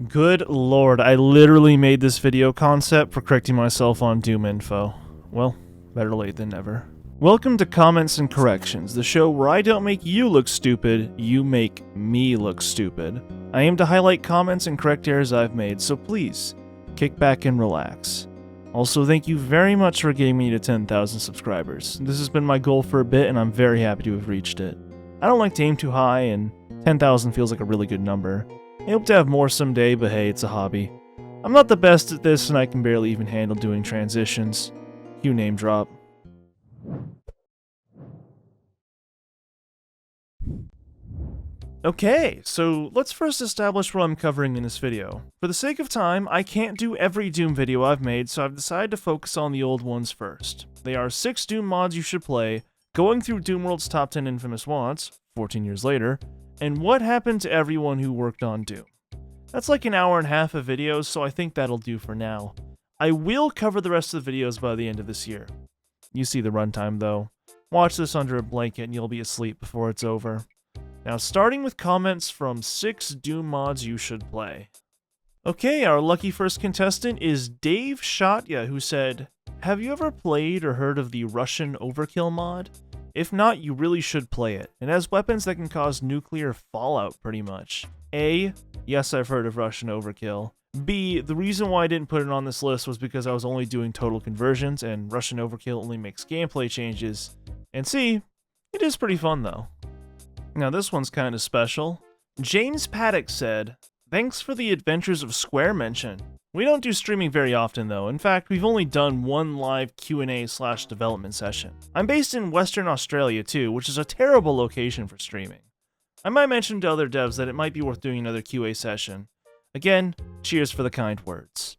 Good lord, I literally made this video concept for correcting myself on Doom info. Well, better late than never. Welcome to Comments and Corrections, the show where I don't make you look stupid, you make me look stupid. I aim to highlight comments and correct errors I've made, so please, kick back and relax. Also, thank you very much for getting me to 10,000 subscribers. This has been my goal for a bit, and I'm very happy to have reached it. I don't like to aim too high, and 10,000 feels like a really good number. I hope to have more someday, but hey, it's a hobby. I'm not the best at this, and I can barely even handle doing transitions. Cue name drop. Okay, so let's first establish what I'm covering in this video. For the sake of time, I can't do every Doom video I've made, so I've decided to focus on the old ones first. They are 6 Doom mods you should play, going through Doom World's top 10 infamous mods, 14 years later, and what happened to everyone who worked on Doom. That's like an hour and a half of videos, so I think that'll do for now. I will cover the rest of the videos by the end of this year. You see the runtime though. Watch this under a blanket and you'll be asleep before it's over. Now starting with comments from 6 Doom mods you should play. Okay, our lucky first contestant is Dave Shotya, who said, "Have you ever played or heard of the Russian Overkill mod? If not, you really should play it. It has weapons that can cause nuclear fallout, pretty much." A, yes, I've heard of Russian Overkill. B, the reason why I didn't put it on this list was because I was only doing total conversions, and Russian Overkill only makes gameplay changes. And C, it is pretty fun though. Now this one's kind of special. James Paddock said, "Thanks for the Adventures of Square mention. We don't do streaming very often though. In fact, we've only done one live Q&A/development session. I'm based in Western Australia too, which is a terrible location for streaming. I might mention to other devs that it might be worth doing another QA session. Again, cheers for the kind words."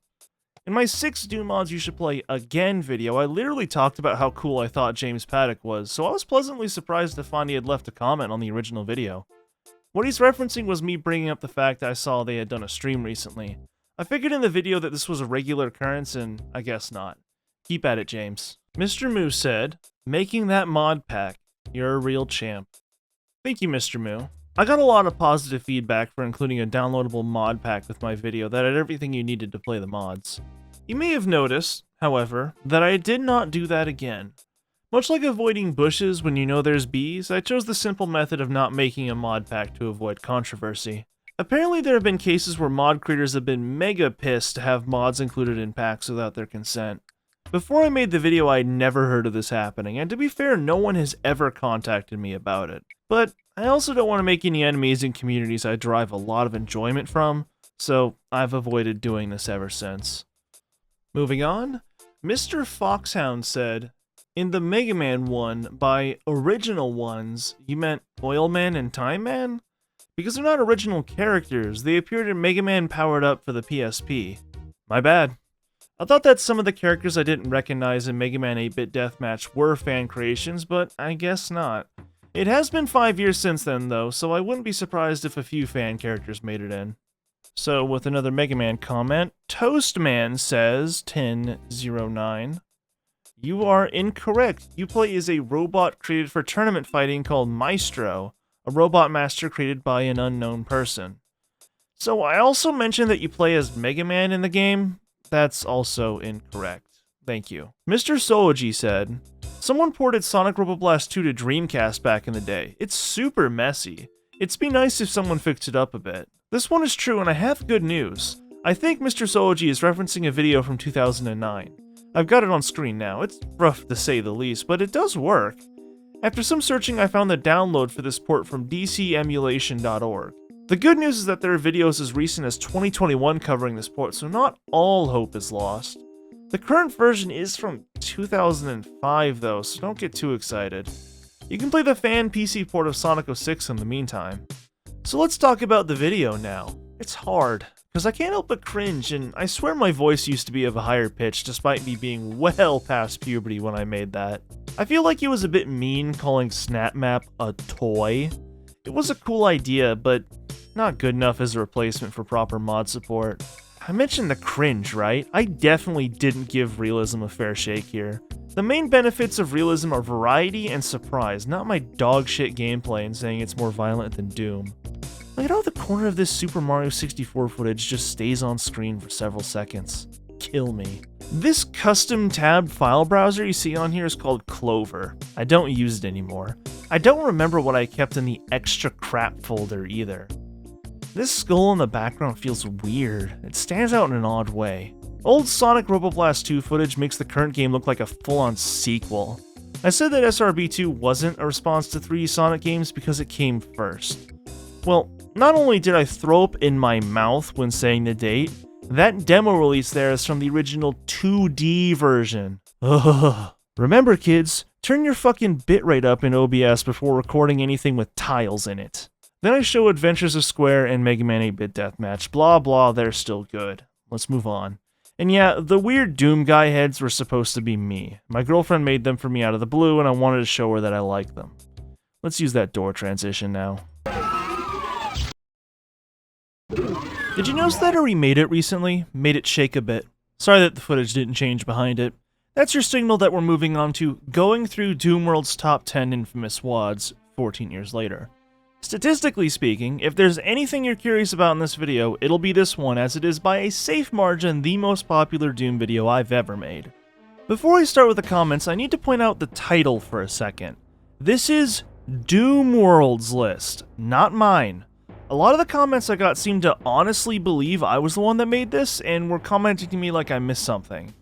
In my 6 Doom mods you should play again video, I literally talked about how cool I thought James Paddock was, so I was pleasantly surprised to find he had left a comment on the original video. What he's referencing was me bringing up the fact that I saw they had done a stream recently. I figured in the video that this was a regular occurrence, and I guess not. Keep at it, James. Mr. Moo said, "Making that mod pack. You're a real champ." Thank you, Mr. Moo. I got a lot of positive feedback for including a downloadable mod pack with my video that had everything you needed to play the mods. You may have noticed, however, that I did not do that again. Much like avoiding bushes when you know there's bees, I chose the simple method of not making a mod pack to avoid controversy. Apparently there have been cases where mod creators have been mega pissed to have mods included in packs without their consent. Before I made the video, I'd never heard of this happening, and to be fair, no one has ever contacted me about it. But I also don't want to make any enemies in communities I derive a lot of enjoyment from, so I've avoided doing this ever since. Moving on, Mr. Foxhound said, "In the Mega Man one, by original ones, you meant Oil Man and Time Man? Because they're not original characters, they appeared in Mega Man Powered Up for the PSP. My bad. I thought that some of the characters I didn't recognize in Mega Man 8-Bit Deathmatch were fan creations, but I guess not. It has been 5 years since then though, so I wouldn't be surprised if a few fan characters made it in." So with another Mega Man comment, Toastman says, 1009, "You are incorrect. You play as a robot created for tournament fighting called Maestro, a robot master created by an unknown person." So I also mentioned that you play as Mega Man in the game. That's also incorrect. Thank you. Mr. Soji said, "Someone ported Sonic Roboblast 2 to Dreamcast back in the day. It's super messy. It'd be nice if someone fixed it up a bit." This one is true, and I have good news. I think Mr. Soji is referencing a video from 2009. I've got it on screen now. It's rough to say the least, but it does work. After some searching, I found the download for this port from dcemulation.org. The good news is that there are videos as recent as 2021 covering this port, so not all hope is lost. The current version is from 2005 though, so don't get too excited. You can play the fan PC port of Sonic 06 in the meantime. So let's talk about the video now. It's hard, because I can't help but cringe, and I swear my voice used to be of a higher pitch despite me being well past puberty when I made that. I feel like it was a bit mean calling SnapMap a toy. It was a cool idea, but not good enough as a replacement for proper mod support. I mentioned the cringe, right? I definitely didn't give realism a fair shake here. The main benefits of realism are variety and surprise, not my dogshit gameplay and saying it's more violent than Doom. Look at how the corner of this Super Mario 64 footage just stays on screen for several seconds. Kill me. This custom tabbed file browser you see on here is called Clover. I don't use it anymore. I don't remember what I kept in the extra crap folder either. This skull in the background feels weird. It stands out in an odd way. Old Sonic Roboblast 2 footage makes the current game look like a full-on sequel. I said that SRB2 wasn't a response to 3D Sonic games because it came first. Well, not only did I throw up in my mouth when saying the date, that demo release there is from the original 2D version. Ugh. Remember kids, turn your fucking bitrate up in OBS before recording anything with tiles in it. Then I show Adventures of Square and Mega Man 8-Bit Deathmatch, blah blah, they're still good. Let's move on. And yeah, the weird Doom guy heads were supposed to be me. My girlfriend made them for me out of the blue and I wanted to show her that I like them. Let's use that door transition now. Did you notice that I remade it recently? Made it shake a bit. Sorry that the footage didn't change behind it. That's your signal that we're moving on to going through Doom World's top 10 infamous WADs 14 years later. Statistically speaking, if there's anything you're curious about in this video, it'll be this one, as it is by a safe margin the most popular Doom video I've ever made. Before I start with the comments, I need to point out the title for a second. This is Doom World's list, not mine. A lot of the comments I got seemed to honestly believe I was the one that made this, and were commenting to me like I missed something.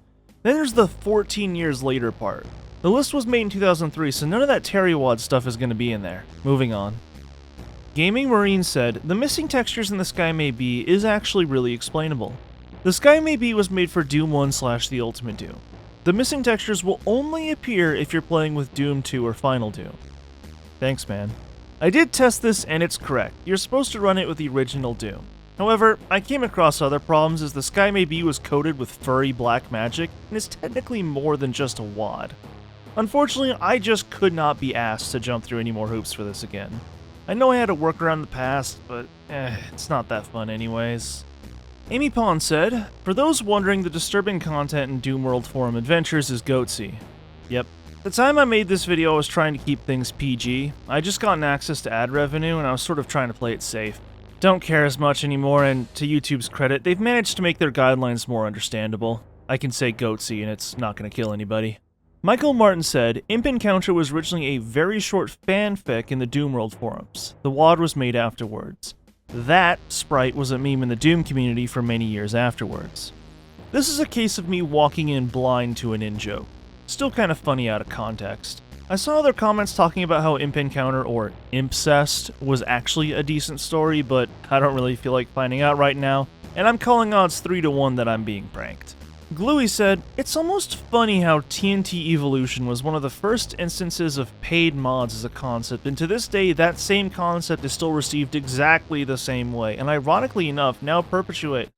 Then there's the 14 years later part. The list was made in 2003, so none of that Terry Wad stuff is going to be in there. Moving on. Gaming Marine said, the missing textures in the Sky May Be is actually really explainable. The Sky May Be was made for Doom 1/The Ultimate Doom. The missing textures will only appear if you're playing with Doom 2 or Final Doom. Thanks, man. I did test this and it's correct. You're supposed to run it with the original Doom. However, I came across other problems as the Sky May Be was coated with furry black magic and is technically more than just a WAD. Unfortunately, I just could not be asked to jump through any more hoops for this again. I know I had to work around the past, but it's not that fun anyways. Amy Pond said, for those wondering, the disturbing content in Doom World Forum Adventures is goatsy. Yep. The time I made this video, I was trying to keep things PG. I just gotten access to ad revenue and I was sort of trying to play it safe. Don't care as much anymore, and to YouTube's credit, they've managed to make their guidelines more understandable. I can say goatsy and it's not going to kill anybody. Michael Martin said, Imp Encounter was originally a very short fanfic in the Doom World forums. The WAD was made afterwards. That sprite was a meme in the Doom community for many years afterwards. This is a case of me walking in blind to an in-joke. Still kind of funny out of context. I saw other comments talking about how Imp Encounter, or Impcest, was actually a decent story, but I don't really feel like finding out right now, and I'm calling odds 3-1 that I'm being pranked. Gluey said, it's almost funny how TNT Evolution was one of the first instances of paid mods as a concept, and to this day that same concept is still received exactly the same way, and ironically enough, now perpetuated.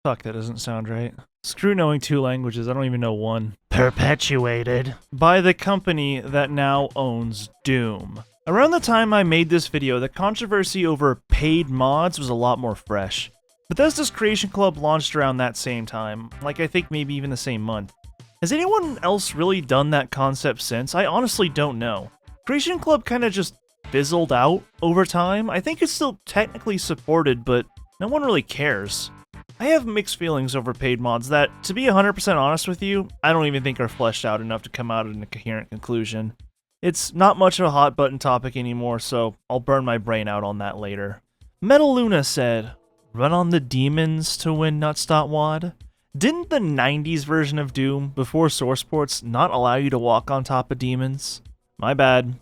Fuck, that doesn't sound right. Screw knowing 2 languages, I don't even know one. Perpetuated. By the company that now owns Doom. Around the time I made this video, the controversy over paid mods was a lot more fresh. Bethesda's Creation Club launched around that same time, like I think maybe even the same month. Has anyone else really done that concept since? I honestly don't know. Creation Club kinda just fizzled out over time. I think it's still technically supported, but no one really cares. I have mixed feelings over paid mods that, to be 100% honest with you, I don't even think are fleshed out enough to come out in a coherent conclusion. It's not much of a hot button topic anymore, so I'll burn my brain out on that later. Metal Luna said, run on the demons to win nuts.wad? Didn't the 90s version of Doom, before source ports, not allow you to walk on top of demons? My bad.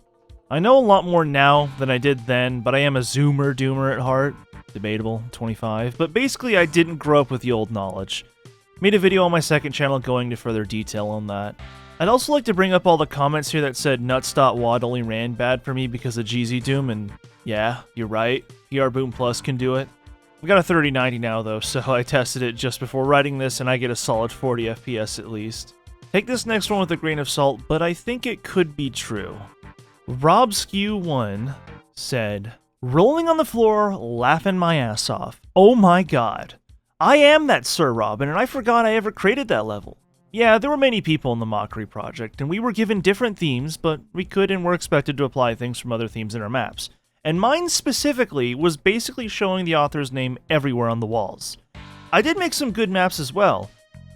I know a lot more now than I did then, but I am a zoomer doomer at heart. Debatable, 25. But basically I didn't grow up with the old knowledge. Made a video on my second channel going into further detail on that. I'd also like to bring up all the comments here that said nuts.wad only ran bad for me because of GZ Doom, and yeah, you're right, PR Boom Plus can do it. We got a 3090 now though, so I tested it just before writing this and I get a solid 40 FPS at least. Take this next one with a grain of salt, but I think it could be true. RobSkew1 said, rolling on the floor, laughing my ass off. Oh my god. I am that Sir Robin, and I forgot I ever created that level. Yeah, there were many people in the Mockery project, and we were given different themes, but we could and were expected to apply things from other themes in our maps. And mine specifically was basically showing the author's name everywhere on the walls. I did make some good maps as well.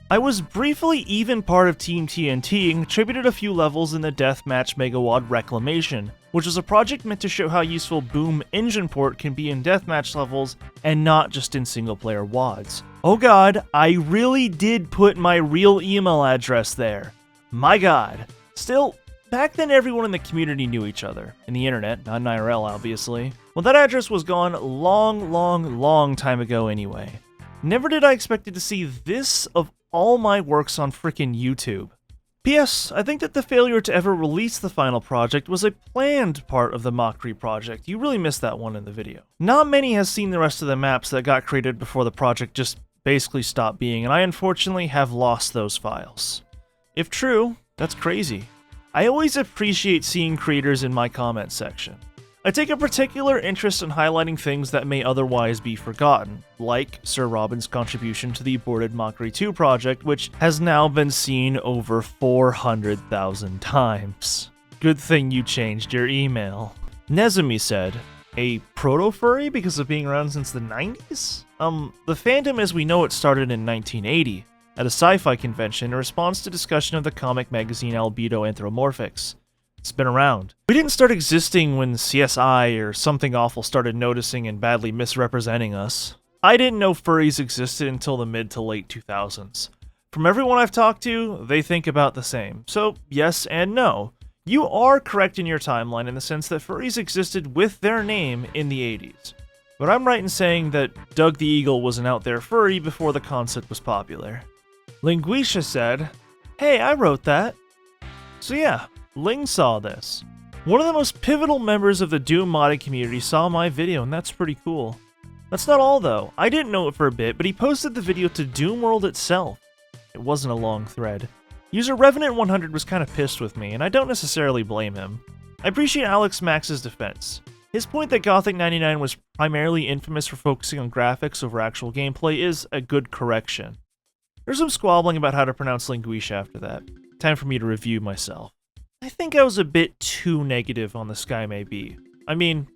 I was briefly even part of Team TNT and contributed a few levels in the Deathmatch Megawad Reclamation, which was a project meant to show how useful Boom engine port can be in deathmatch levels and not just in single-player WADs. Oh god, I really did put my real email address there. My god. Still, back then everyone in the community knew each other. In the internet, not in IRL obviously. Well, that address was gone long time ago anyway. Never did I expect to see this of all my works on frickin' YouTube. P.S. I think that the failure to ever release the final project was a planned part of the Mockery project. You really missed that one in the video. Not many has seen the rest of the maps that got created before the project just basically stopped being, and I unfortunately have lost those files. If true, that's crazy. I always appreciate seeing creators in my comment section. I take a particular interest in highlighting things that may otherwise be forgotten, like Sir Robin's contribution to the aborted Mockery 2 project, which has now been seen over 400,000 times. Good thing you changed your email. Nezumi said, a proto-furry because of being around since the 90s? The fandom as we know it started in 1980, at a sci-fi convention in response to discussion of the comic magazine Albedo Anthropomorphics. It's been around. We didn't start existing when CSI or something awful started noticing and badly misrepresenting us. I didn't know furries existed until the mid to late 2000s. From everyone I've talked to, they think about the same. So, yes and no. You are correct in your timeline in the sense that furries existed with their name in the 80s. But I'm right in saying that Doug the Eagle was an out there furry before the concept was popular. Linguisha said, hey, I wrote that. So yeah, Ling saw this. One of the most pivotal members of the Doom modding community saw my video, and that's pretty cool. That's not all though. I didn't know it for a bit, but he posted the video to Doom World itself. It wasn't a long thread. User Revenant100 was kinda pissed with me, and I don't necessarily blame him. I appreciate Alex Max's defense. His point that Gothic 99 was primarily infamous for focusing on graphics over actual gameplay is a good correction. There's some squabbling about how to pronounce Linguisha after that. Time for me to review myself. I think I was a bit too negative on the Sky May Be. I mean,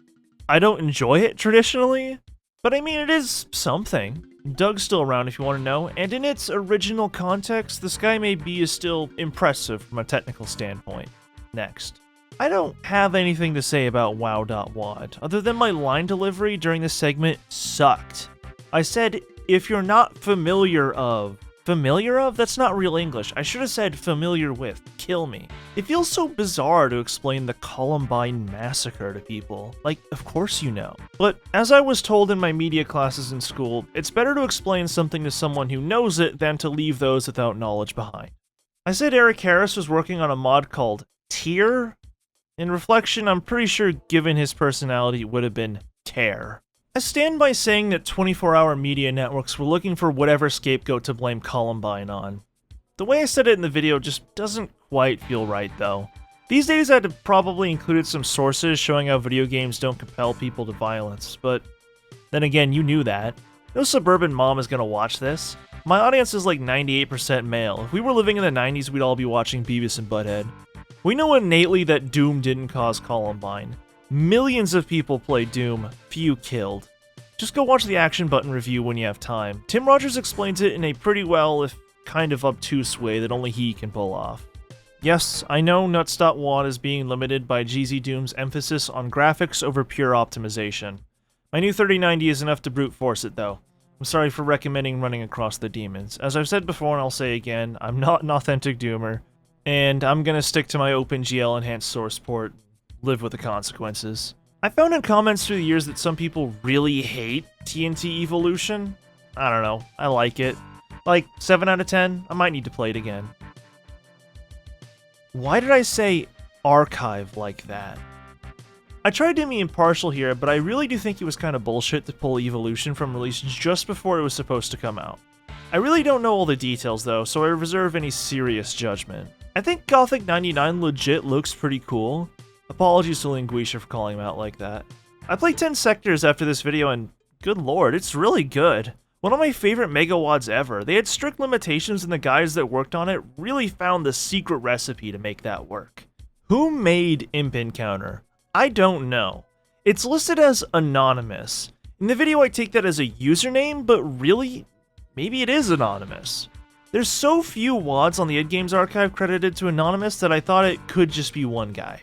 I don't enjoy it traditionally, but I mean it is something. Doug's still around if you want to know, and in its original context, the Sky May Be is still impressive from a technical standpoint. Next. I don't have anything to say about WoW.wad, other than my line delivery during this segment sucked. I said, if you're not familiar of? That's not real English. I should have said familiar with. Kill me. It feels so bizarre to explain the Columbine massacre to people. Like, of course you know. But as I was told in my media classes in school, it's better to explain something to someone who knows it than to leave those without knowledge behind. I said Eric Harris was working on a mod called Tier. In reflection, I'm pretty sure given his personality it would have been Tear. I stand by saying that 24-hour media networks were looking for whatever scapegoat to blame Columbine on. The way I said it in the video just doesn't quite feel right, though. These days I'd have probably included some sources showing how video games don't compel people to violence, but then again, you knew that. No suburban mom is gonna watch this. My audience is like 98% male. If we were living in the 90s, we'd all be watching Beavis and Butthead. We know innately that Doom didn't cause Columbine. Millions of people played Doom, few killed. Just go watch the Action Button review when you have time. Tim Rogers explains it in a pretty well, if kind of obtuse way that only he can pull off. Yes, I know Nuts.wad is being limited by GZ Doom's emphasis on graphics over pure optimization. My new 3090 is enough to brute force it though. I'm sorry for recommending running across the demons. As I've said before and I'll say again, I'm not an authentic Doomer, and I'm gonna stick to my OpenGL enhanced source port. Live with the consequences. I found in comments through the years that some people really hate TNT Evolution. I don't know, I like it. Like, 7 out of 10, I might need to play it again. Why did I say archive like that? I tried to be impartial here, but I really do think it was kind of bullshit to pull Evolution from release just before it was supposed to come out. I really don't know all the details though, so I reserve any serious judgment. I think Gothic 99 legit looks pretty cool. Apologies to Linguisha for calling him out like that. I played 10 sectors after this video and good lord, it's really good. One of my favorite megawads ever. They had strict limitations and the guys that worked on it really found the secret recipe to make that work. Who made Imp Encounter? I don't know. It's listed as anonymous. In the video I take that as a username, but really, maybe it is anonymous. There's so few WADs on the id Games archive credited to anonymous that I thought it could just be one guy.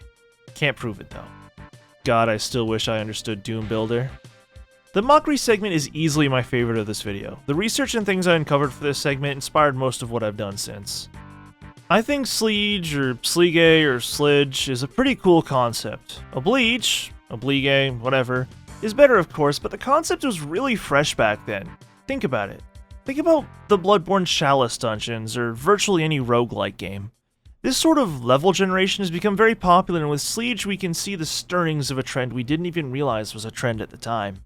Can't prove it though. God, I still wish I understood Doom Builder. The mockery segment is easily my favorite of this video. The research and things I uncovered for this segment inspired most of what I've done since. I think Sleege, or Sleege, or Slidge is a pretty cool concept. Oblige, whatever, is better of course, but the concept was really fresh back then. Think about it. Think about the Bloodborne Chalice dungeons, or virtually any roguelike game. This sort of level generation has become very popular, and with Sleege we can see the stirrings of a trend we didn't even realize was a trend at the time.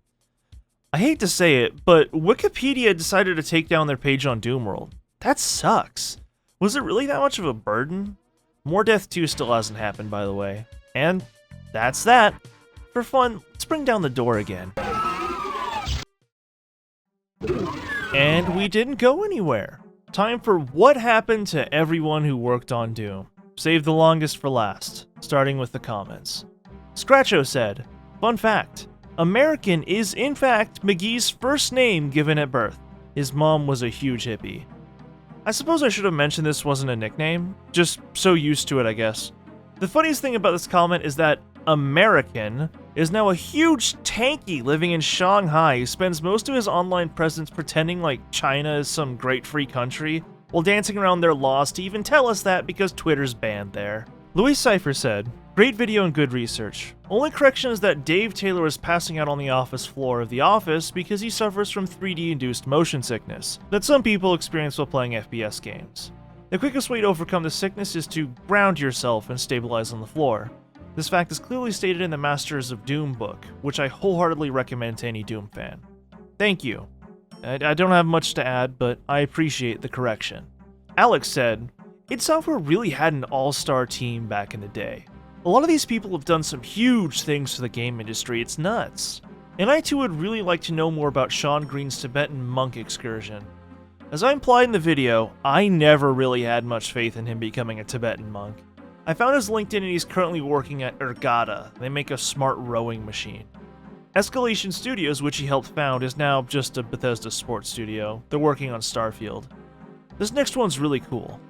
I hate to say it, but Wikipedia decided to take down their page on Doomworld. That sucks. Was it really that much of a burden? More Death 2 still hasn't happened, by the way. And that's that. For fun, let's bring down the door again. And we didn't go anywhere. Time for what happened to everyone who worked on Doom. Save the longest for last, starting with the comments. Scratcho said, fun fact, American is in fact McGee's first name given at birth. His mom was a huge hippie. I suppose I should have mentioned this wasn't a nickname, just so used to it I guess. The funniest thing about this comment is that American is now a huge tanky living in Shanghai who spends most of his online presence pretending like China is some great free country, while dancing around their laws to even tell us that because Twitter's banned there. Louis Cypher said, great video and good research. Only correction is that Dave Taylor is passing out on the office floor of The Office because he suffers from 3D-induced motion sickness that some people experience while playing FPS games. The quickest way to overcome this sickness is to ground yourself and stabilize on the floor. This fact is clearly stated in the Masters of Doom book, which I wholeheartedly recommend to any Doom fan. Thank you. I don't have much to add, but I appreciate the correction. Alex said, id Software really had an all-star team back in the day. A lot of these people have done some huge things for the game industry, it's nuts. And I too would really like to know more about Sean Green's Tibetan monk excursion. As I implied in the video, I never really had much faith in him becoming a Tibetan monk. I found his LinkedIn and he's currently working at Ergata. They make a smart rowing machine. Escalation Studios, which he helped found, is now just a Bethesda sports studio. They're working on Starfield. This next one's really cool.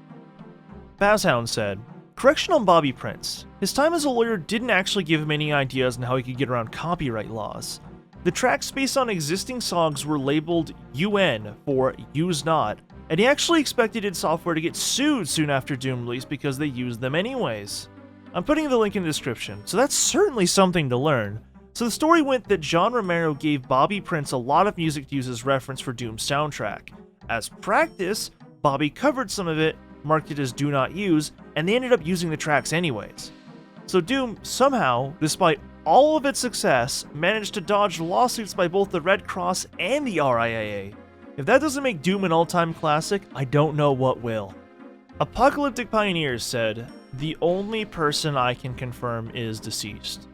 Bazhound said, correction on Bobby Prince. His time as a lawyer didn't actually give him any ideas on how he could get around copyright laws. The tracks based on existing songs were labeled UN for Use Not, and he actually expected id Software to get sued soon after Doom release because they used them anyways. I'm putting the link in the description, so that's certainly something to learn. So the story went that John Romero gave Bobby Prince a lot of music to use as reference for Doom's soundtrack. As practice, Bobby covered some of it, marked it as Do Not Use, and they ended up using the tracks anyways. So Doom, somehow, despite all of its success, managed to dodge lawsuits by both the Red Cross and the RIAA. If that doesn't make Doom an all-time classic, I don't know what will. Apocalyptic Pioneers said, the only person I can confirm is deceased.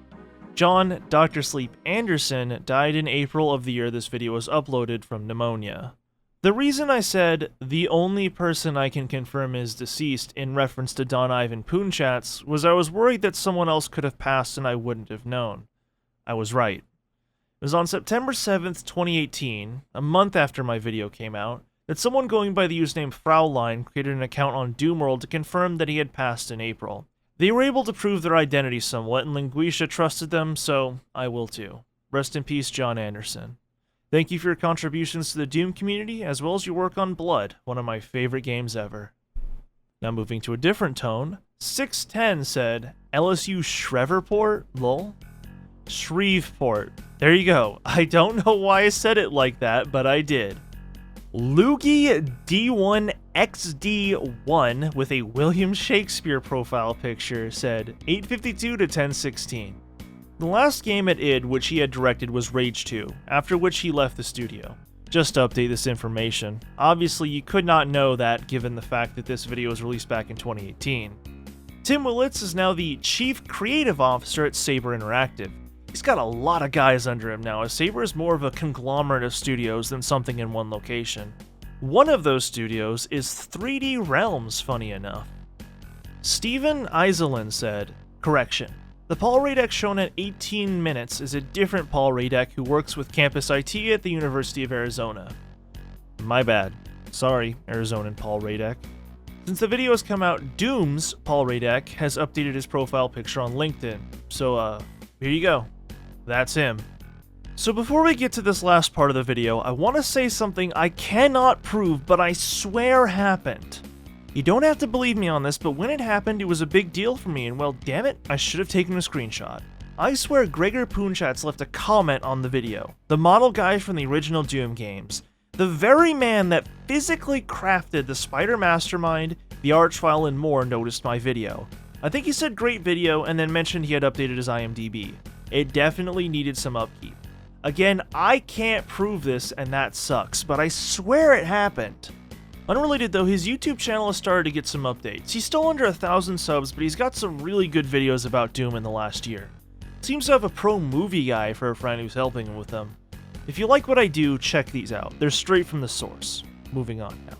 John Dr. Sleep Anderson died in April of the year this video was uploaded from pneumonia. The reason I said, the only person I can confirm is deceased in reference to Don Ivan Poonchats was I was worried that someone else could have passed and I wouldn't have known. I was right. It was on September 7th, 2018, a month after my video came out, that someone going by the username Fraulein created an account on Doomworld to confirm that he had passed in April. They were able to prove their identity somewhat, and Linguisha trusted them, so I will too. Rest in peace, John Anderson. Thank you for your contributions to the Doom community, as well as your work on Blood, one of my favorite games ever. Now moving to a different tone, 610 said, LSU Shreveport? Lol? Shreveport. There you go. I don't know why I said it like that, but I did. Loogie D1XD1 with a William Shakespeare profile picture said 852 to 1016. The last game at id which he had directed was Rage 2, after which he left the studio. Just to update this information, obviously you could not know that given the fact that this video was released back in 2018. Tim Willits is now the Chief Creative Officer at Saber Interactive. He's got a lot of guys under him now, as Saber is more of a conglomerate of studios than something in one location. One of those studios is 3D Realms, funny enough. Steven Iselin said, correction, the Paul Radek shown at 18 minutes is a different Paul Radek who works with Campus IT at the University of Arizona. My bad. Sorry, Arizonan Paul Radek. Since the video has come out, Doom's Paul Radek has updated his profile picture on LinkedIn. So, here you go. That's him. So before we get to this last part of the video, I want to say something I cannot prove, but I swear happened. You don't have to believe me on this, but when it happened, it was a big deal for me, and well, damn it, I should have taken a screenshot. I swear Gregor Poonchats left a comment on the video. The model guy from the original Doom games. The very man that physically crafted the Spider Mastermind, the Archvile, and more noticed my video. I think he said great video, and then mentioned he had updated his IMDb. It definitely needed some upkeep. Again, I can't prove this, and that sucks, but I swear it happened. Unrelated though, his YouTube channel has started to get some updates. He's still under 1,000 subs, but he's got some really good videos about Doom in the last year. Seems to have a pro movie guy for a friend who's helping him with them. If you like what I do, check these out. They're straight from the source. Moving on now.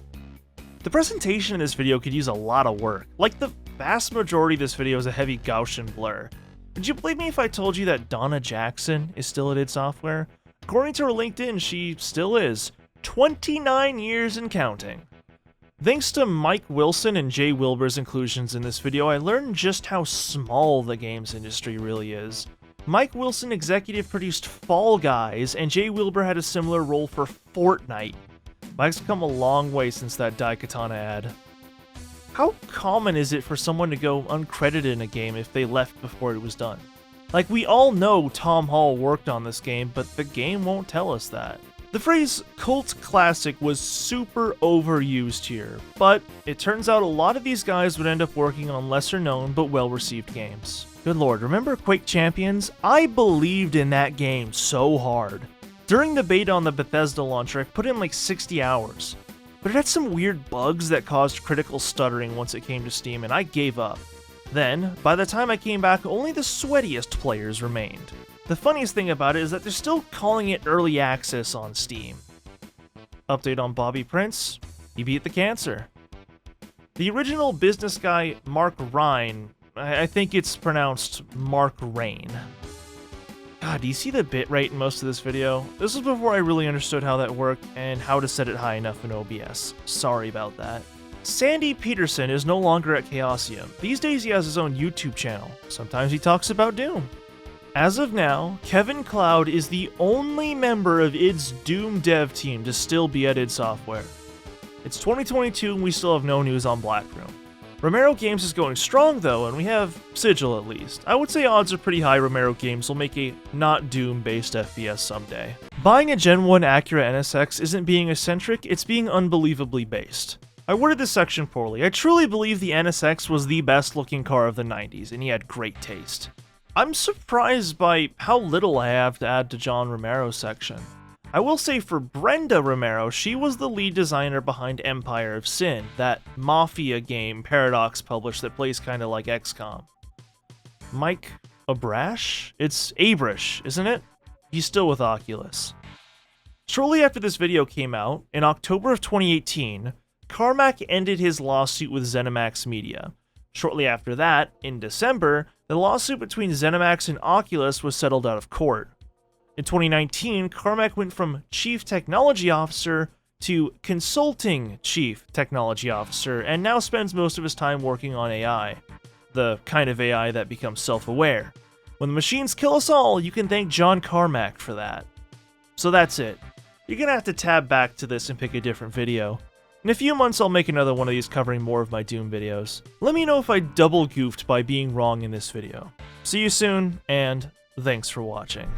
The presentation in this video could use a lot of work. Like the vast majority of this video is a heavy Gaussian blur. Would you believe me if I told you that Donna Jackson is still at id Software? According to her LinkedIn, she still is. 29 years and counting. Thanks to Mike Wilson and Jay Wilbur's inclusions in this video, I learned just how small the games industry really is. Mike Wilson executive produced Fall Guys, and Jay Wilbur had a similar role for Fortnite. Mike's come a long way since that Daikatana ad. How common is it for someone to go uncredited in a game if they left before it was done? Like, we all know Tom Hall worked on this game, but the game won't tell us that. The phrase cult classic was super overused here, but it turns out a lot of these guys would end up working on lesser known but well received games. Good lord, remember Quake Champions? I believed in that game so hard. During the beta on the Bethesda launcher, I put in like 60 hours, but it had some weird bugs that caused critical stuttering once it came to Steam, and I gave up. Then, by the time I came back, only the sweatiest players remained. The funniest thing about it is that they're still calling it early access on Steam. Update on Bobby Prince, he beat the cancer. The original business guy, Mark Rhine, I think it's pronounced Mark Rain. God, do you see the bitrate in most of this video? This was before I really understood how that worked and how to set it high enough in OBS. Sorry about that. Sandy Peterson is no longer at Chaosium. These days he has his own YouTube channel. Sometimes he talks about Doom. As of now, Kevin Cloud is the only member of id's Doom dev team to still be at id Software. It's 2022 and we still have no news on Blackroom. Romero Games is going strong though, and we have Sigil at least. I would say odds are pretty high Romero Games will make a not Doom-based FPS someday. Buying a Gen 1 Acura NSX isn't being eccentric, it's being unbelievably based. I worded this section poorly. I truly believe the NSX was the best looking car of the 90s, and he had great taste. I'm surprised by how little I have to add to John Romero's section. I will say for Brenda Romero, she was the lead designer behind Empire of Sin, that Mafia game Paradox published that plays kinda like XCOM. Mike Abrash? It's Abrash, isn't it? He's still with Oculus. Shortly after this video came out, in October of 2018, Carmack ended his lawsuit with ZeniMax Media. Shortly after that, in December, the lawsuit between ZeniMax and Oculus was settled out of court. In 2019, Carmack went from Chief Technology Officer to Consulting Chief Technology Officer, and now spends most of his time working on AI. The kind of AI that becomes self-aware. When the machines kill us all, you can thank John Carmack for that. So that's it. You're gonna have to tab back to this and pick a different video. In a few months, I'll make another one of these covering more of my Doom videos. Let me know if I double goofed by being wrong in this video. See you soon, and thanks for watching.